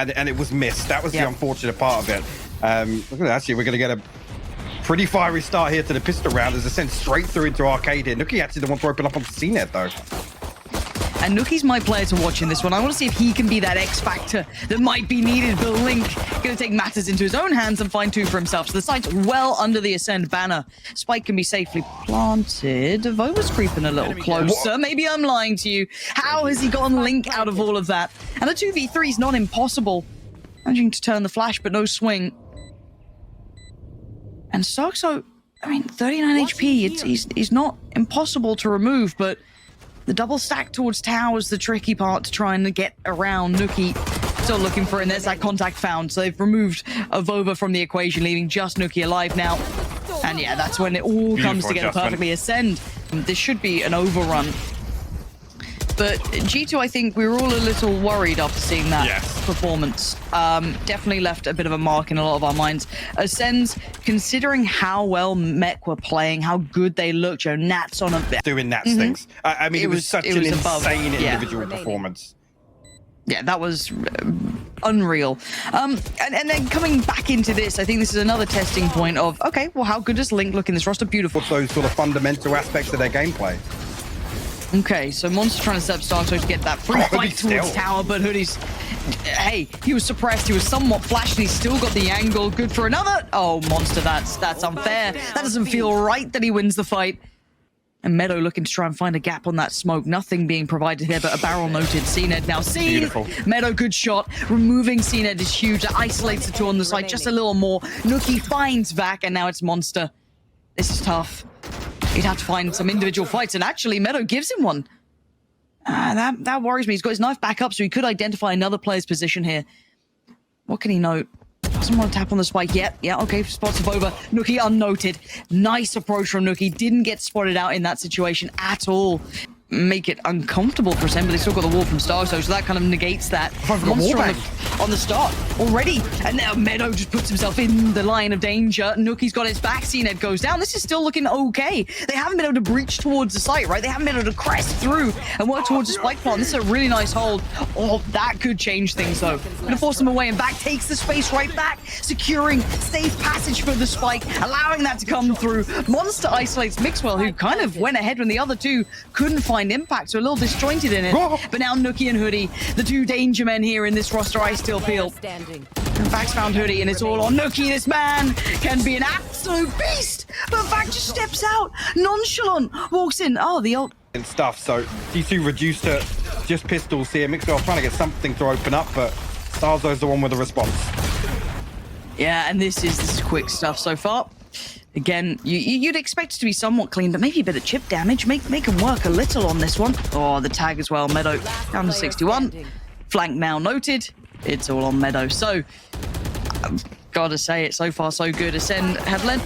and it was missed. That was the unfortunate part of it. Look at that. Actually, we're going to get a pretty fiery start here to the pistol round as Acend straight through into Arcade here. Nuki actually the one to open up on CNED, though. And Nuki's my player to watch in this one. I want to see if he can be that X factor that might be needed. But Link going to take matters into his own hands and find two for himself. So the site's well under the Acend banner. Spike can be safely planted. Vova's creeping a little closer. Maybe I'm lying to you. How has he gotten Link out of all of that? And the 2v3 is not impossible. Managing to turn the flash, but no swing. And Soxo, I mean, 39 HP. He's not impossible to remove, but the double stack towards tower is the tricky part to try and get around. Nuki still looking for it, and there's that contact found. So they've removed Vova from the equation, leaving just Nuki alive now. And yeah, that's when it all comes together perfectly. Acend, this should be an overrun. But G2, I think we were all a little worried after seeing that performance. Definitely left a bit of a mark in a lot of our minds. Acend, considering how well Mech were playing, how good they looked, Nats on a... Doing Nats things. I mean, it was such an insane individual performance. Yeah, that was unreal. And then coming back into this, I think this is another testing point of, okay, well, how good does Link look in this roster? Beautiful. Those sort of fundamental aspects of their gameplay. Okay, so Monster trying to set up Starkso to get that free fight towards tower, but Hoodie's... Hey, he was suppressed, he was somewhat flashed, and he's still got the angle. Good for another... Oh, Monster, that's unfair. That doesn't feel right that he wins the fight. And Meadow looking to try and find a gap on that smoke. Nothing being provided here, but a barrel noted. CNED now seen. Beautiful. Meadow, good shot. Removing CNED is huge. It isolates the two on the side just a little more. Nuki finds Vac, and now it's Monster. This is tough. He'd have to find some individual fights, and actually Meadow gives him one. That worries me. He's got his knife back up, so he could identify another player's position here. What can he note? Doesn't want to tap on the spike yet. Yeah, okay, spots of over. Nuki unnoted. Nice approach from Nuki. Didn't get spotted out in that situation at all. Make it uncomfortable for Acend, but they still got the wall from Starkso, so that kind of negates that. Monster on the start already, and now Meadow just puts himself in the line of danger. Nuki's got his back, CNED goes down. This is still looking okay. They haven't been able to breach towards the site, right? They haven't been able to crest through and work towards the spike plant. This is a really nice hold. Oh, that could change things, though. Gonna force them away, and Vac takes the space right back, securing safe passage for the spike, allowing that to come through. Monster isolates Mixwell, who kind of went ahead when the other two couldn't find impact, so a little disjointed in it. But now Nuki and Hoodie, the two danger men here in this roster, I still feel. And Vac's found Hoodie, and it's all on Nuki. This man can be an absolute beast, but Vac just steps out, nonchalant, walks in. Oh, the ult. And stuff, so G2 reduced to just pistols here. Mixwell trying to get something to open up, but Starzo's the one with the response. Yeah, and this is quick stuff so far. Again, you'd expect it to be somewhat clean, but maybe a bit of chip damage. Make him work a little on this one. Oh, the tag as well. Meadow down to 61. Flank now noted. It's all on Meadow. So, I've gotta say it, so far so good. Acend have led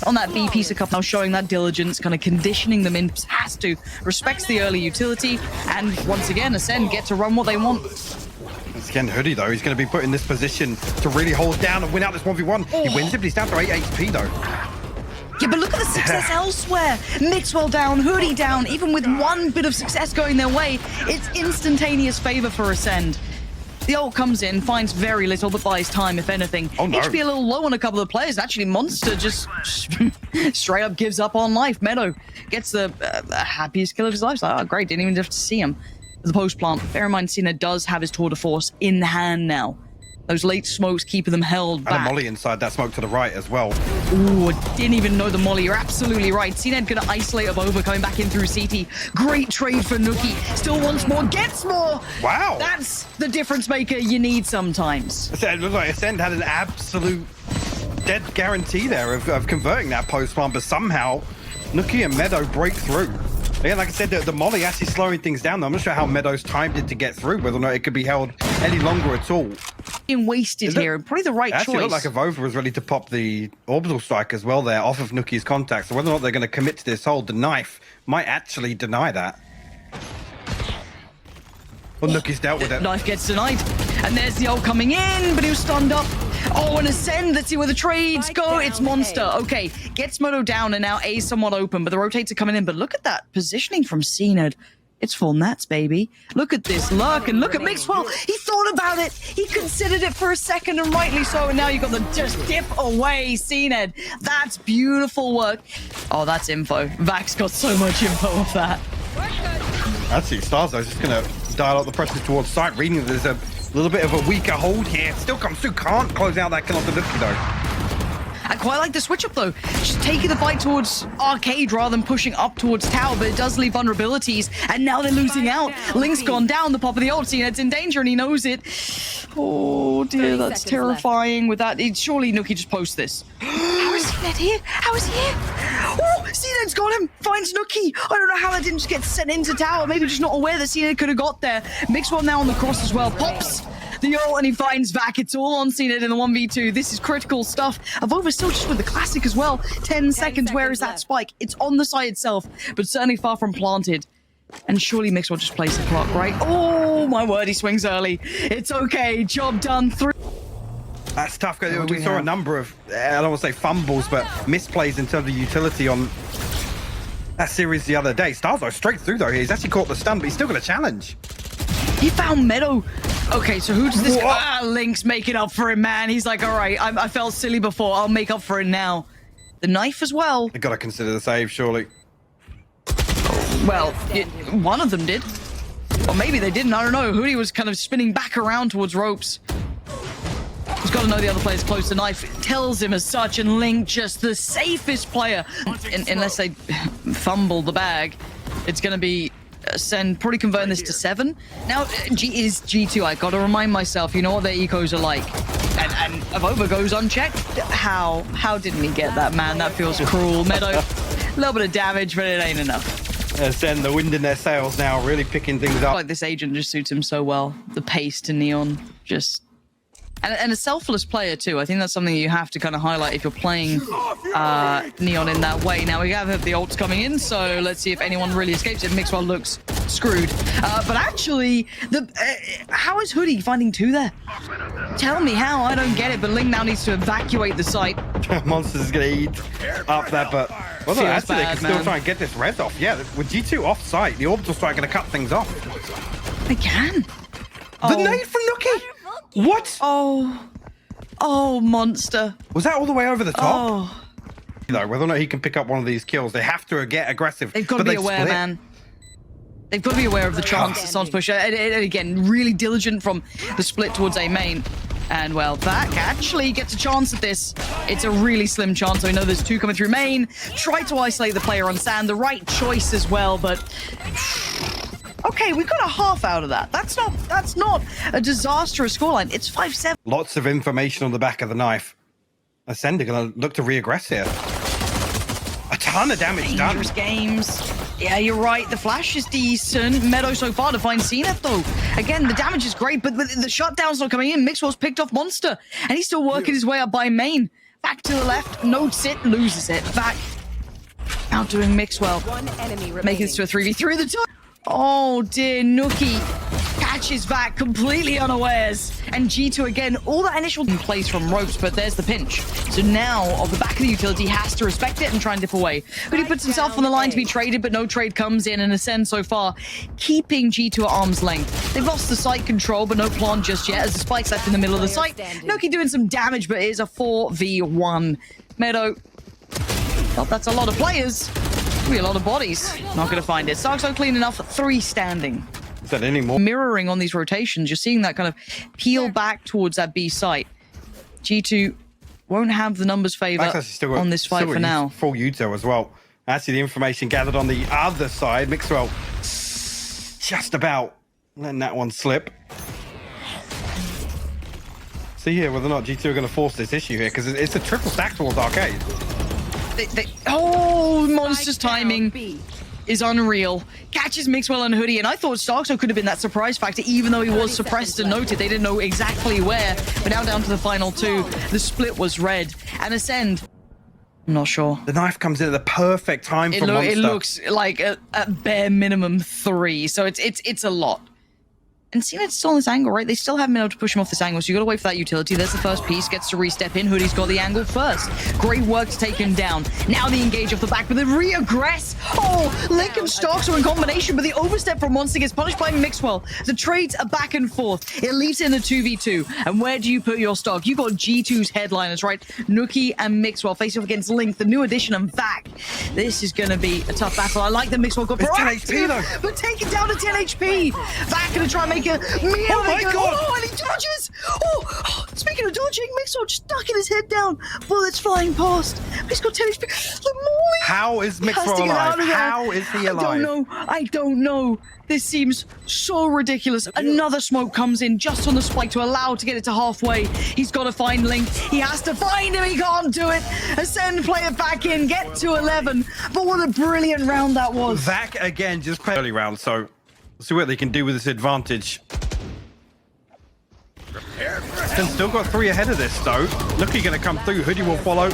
on that B piece a couple, now showing that diligence, kind of conditioning them in. Has to. Respects the early utility. And once again, Acend get to run what they want. Again, Hoodie, though, he's going to be put in this position to really hold down and win out this 1v1. He wins it, but he's down to 8 HP, though. Yeah, but look at the success elsewhere. Mixwell down, Hoodie down. Even with one bit of success going their way, it's instantaneous favor for Acend. The ult comes in, finds very little, but buys time, if anything. Oh, no. HP a little low on a couple of players. Actually, Monster just straight up gives up on life. Meadow gets the happiest kill of his life. Like, oh, great, didn't even have to see him. The post plant. Bear in mind, CNED does have his tour de force in hand now. Those late smokes keeping them held back. And a molly inside that smoke to the right as well. Ooh, didn't even know the molly. You're absolutely right. CNED gonna isolate Abova coming back in through CT. Great trade for Nuki. Still wants more, gets more. Wow. That's the difference maker you need sometimes. It looked like Acend had an absolute dead guarantee there of converting that post plant, but somehow Nuki and Meadow break through. Again, like I said, the molly actually slowing things down, though. I'm not sure how Meadows timed it to get through, whether or not it could be held any longer at all. Being wasted here, and probably the right choice. It actually looked like Avova was ready to pop the orbital strike as well there off of Nuki's contact. So whether or not they're going to commit to this hold, the knife might actually deny that. Well, Nuki's dealt with it. Knife gets denied. And there's the ult coming in, but he was stunned up. Oh, and Acend, let's see where the trades go. It's Monster. Okay, gets Moto down, and now A's somewhat open, but the rotates are coming in. But look at that positioning from CNED. It's full nats, baby. Look at this lurk and look at Mixwell. He thought about it. He considered it for a second, and rightly so. And now you've got the just dip away, Acend. That's beautiful work. Oh, that's info. Vax got so much info of that. Actually, Starzo's just going to dial up the pressure towards site, reading that there's a little bit of a weaker hold here. Still comes through, can't close out that kill off the Nuki though. I quite like the switch up though. Just taking the fight towards Arcade rather than pushing up towards Tower, but it does leave vulnerabilities, and now they're losing out. Link's gone down, the pop of the ult, it's in danger, and he knows it. Oh dear, that's terrifying. With that, surely Nuki just posts this. How is Cnet here? How is he here? Oh, Cnet's got him, finds Nuki. I don't know how that didn't just get sent into Tower. Maybe just not aware that Cnet could have got there. Mixwell now on the cross as well, pops the ult, and he finds Vac. It's all on Cnet in the 1v2. This is critical stuff. Avova still just with the classic as well. 10 seconds. Where is that spike? It's on the site itself, but certainly far from planted. And surely Mixwell just plays the clock, right? Oh, my word, he swings early. It's okay. Job done. 3. That's tough, because we saw a number of, I don't want to say fumbles, but misplays in terms of utility on that series the other day. Starzo straight through, though. He's actually caught the stun, but he's still got a challenge. He found Meadow. Okay, so who does this guy? Link's making up for him, man. He's like, all right, I felt silly before. I'll make up for it now. The knife as well. They got to consider the save, surely. Well, one of them did. Or maybe they didn't. I don't know. Hootie was kind of spinning back around towards ropes. He's got to know the other player's close to knife. It tells him as such, and Link just the safest player. Unless they fumble the bag, it's going to be Acend probably converting this to 7. Now, is G2. I got to remind myself, you know what their ecos are like. And Avova goes unchecked. How didn't he get that, man? That feels cruel. Meadow, a little bit of damage, but it ain't enough. Acend, the wind in their sails now, really picking things up. Like this agent just suits him so well. The pace to Neon, just... And a selfless player too. I think that's something you have to kind of highlight if you're playing Neon in that way. Now we have the ults coming in, so let's see if anyone really escapes it. Mixwell looks screwed. But actually, how is Hootie finding 2 there? Tell me how, I don't get it, but Link now needs to evacuate the site. Monsters is going to eat up that, but well, actually they can still try and get this res off. Yeah, with G2 off site, the orbital strike going to cut things off. They can. The nade from Nuki! What? Oh, monster. Was that all the way over the top? Oh. You know, whether or not he can pick up one of these kills, they have to get aggressive. They've got to be aware, man. They've got to be aware of the chance that someone's push. And again, really diligent from the split towards A main. And well, Vac actually gets a chance at this. It's a really slim chance. So we know there's 2 coming through main. Try to isolate the player on Sand. The right choice as well, but... Okay, we got a half out of that. That's not a disastrous scoreline. It's 5-7. Lots of information on the back of the knife. Acend are going to look to re-aggress here. A ton of damage done. Dangerous games. Yeah, you're right. The flash is decent. Meadow so far to find Cnet though. Again, the damage is great, but the shutdown's not coming in. Mixwell's picked off Monster, and he's still working his way up by main. Back to the left, notes it, loses it. Back outdoing Mixwell. Making this to a 3v3 at the top. Oh dear, Nuki catches Vac completely unawares. And G2 again, all that initial plays from ropes, but there's the pinch. So now, off the back of the utility, has to respect it and try and dip away. But he puts himself on the line to be traded, but no trade comes in, and Acend so far, keeping G2 at arm's length. They've lost the site control, but no plant just yet, as the spike's left in the middle of the site. Nuki doing some damage, but it is a 4v1. Meadow, well, that's a lot of players. Be a lot of bodies. Not going to find it. Stark's clean enough. 3 standing. Is that any more? Mirroring on these rotations, you're seeing that kind of peel back towards that B site. G2 won't have the numbers favor on this fight for now. Full Uto as well. Actually, the information gathered on the other side. Mixwell just about letting that one slip. See here whether or not G2 are going to force this issue here, because it's a triple stack towards Arcade. Oh, Monster's timing is unreal. Catches Mixwell and Hootie, and I thought Starkso could have been that surprise factor, even though he was suppressed and noted. They didn't know exactly where, but now down to the final 2. The split was red. And Acend, I'm not sure. The knife comes in at the perfect time for Monster. It looks like a bare minimum 3, so it's a lot. And Cened's still on this angle, right? They still haven't been able to push him off this angle, so you gotta wait for that utility. There's the first piece, gets to re-step in. Hoodie's got the angle first. Great work to take him down. Now the engage off the back, but the re-aggress. Oh, Link and Starks are in combination, but the overstep from Monster gets punished by Mixwell. The trades are back and forth. It leaves in a 2v2. And where do you put your stock? You got G2's headliners, right? Nuki and Mixwell facing off against Link, the new addition, and Vac. This is gonna be a tough battle. I like that Mixwell got It's 10 HP though. but take it down to 10 HP. Vac gonna try and make a meal. Oh my God. Oh, and he dodges. Oh, speaking of dodging, Mixwell just ducking his head down. Bullets flying past. He's got 10 HP. The Molly. How is Mixwell alive? How is he alive? I don't know. This seems so ridiculous. Another smoke comes in just on the spike to allow to get it to halfway. He's got to find Link. He has to find him. He can't do it. Ascend, play it back in, get to 11. But what a brilliant round that was. Vac again just played early round, so let's see what they can do with this advantage. And still got 3 ahead of this though. Lucky gonna come through. Hoodie will follow.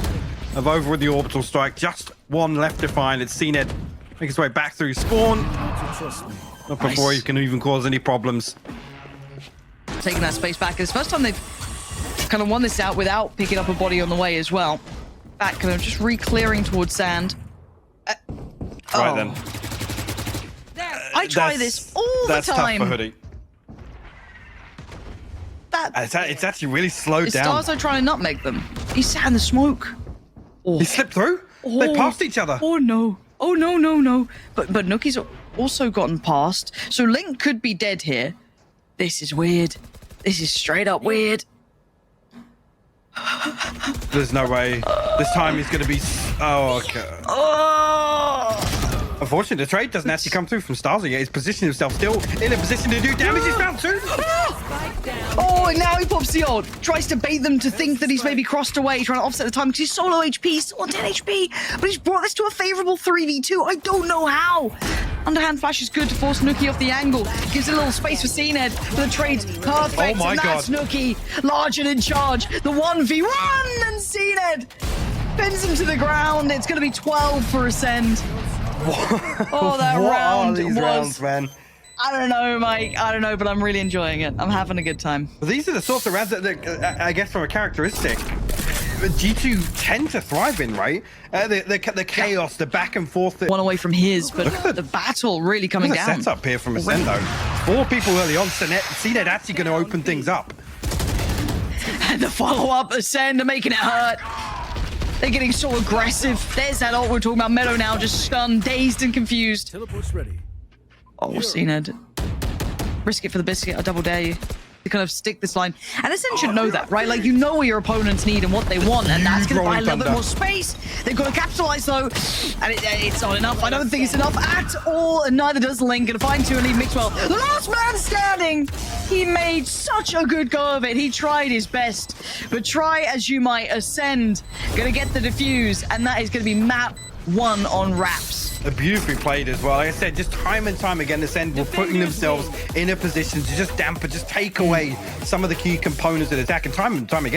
Of over with the orbital strike. Just 1 left to find. It's Cened make his way back through spawn. Not before he can even cause any problems. Taking that space back. It's the first time they've kind of won this out without picking up a body on the way as well. Back kind of just re-clearing towards sand. Right then. I try this all the That's time. tough for Hoodie. It's actually really slowed down. Stars are trying to nutmeg them. He sat in the smoke. Oh. He slipped through? They passed each other. Oh no. Oh no, no, no. But Nuki's also gotten past. So Link could be dead here. This is weird. This is straight up weird. There's no way. This time he's going to be... Oh, okay. Oh! Unfortunately, the trade doesn't actually come through from Starzer yet. He's positioning himself still in a position to do damage. He's found 2. Oh, and now he pops the ult. Tries to bait them to think that he's maybe crossed away, trying to offset the time because he's solo HP, he's still on 10 HP. But he's brought this to a favorable 3v2. I don't know how. Underhand flash is good to force Nuki off the angle. Gives a little space for Cened, but the trade's perfect. Oh my and that's God. Nuki, large and in charge. The 1v1 and Cened pins him to the ground. It's going to be 12 for Ascend. Oh, that what round are these was... rounds, man? I don't know, Mike. I don't know, but I'm really enjoying it. I'm having a good time. Well, these are the sorts of rounds that, I guess, from a characteristic, G2 tend to thrive in, right? The chaos, the back and forth. One away from his, but the battle really coming There's a down. setup here from Acend, though. 4 people early on. Cened actually going to open things up. And the follow-up, Ascend are making it hurt. They're getting so aggressive. There's that ult we're talking about. Meadow now just stunned, dazed, and confused. Teleport's ready. Oh, Cened. Risk it for the biscuit. I double dare you. To kind of stick this line. And Ascend should know that, right? Like, you know what your opponents need and what they want, and that's going to buy a little bit more space. They've got to capitalize, though. And it's not enough. I don't think it's enough at all, and neither does Link. Going to find 2 and leave Mixwell. The last man standing! He made such a good go of it. He tried his best. But try as you might, Ascend going to get the defuse, and that is going to be map 1 on Raps. Beautifully played as well. Like I said, just time and time again, Ascend were putting themselves in a position to just dampen, just take away some of the key components of the attack. And time again,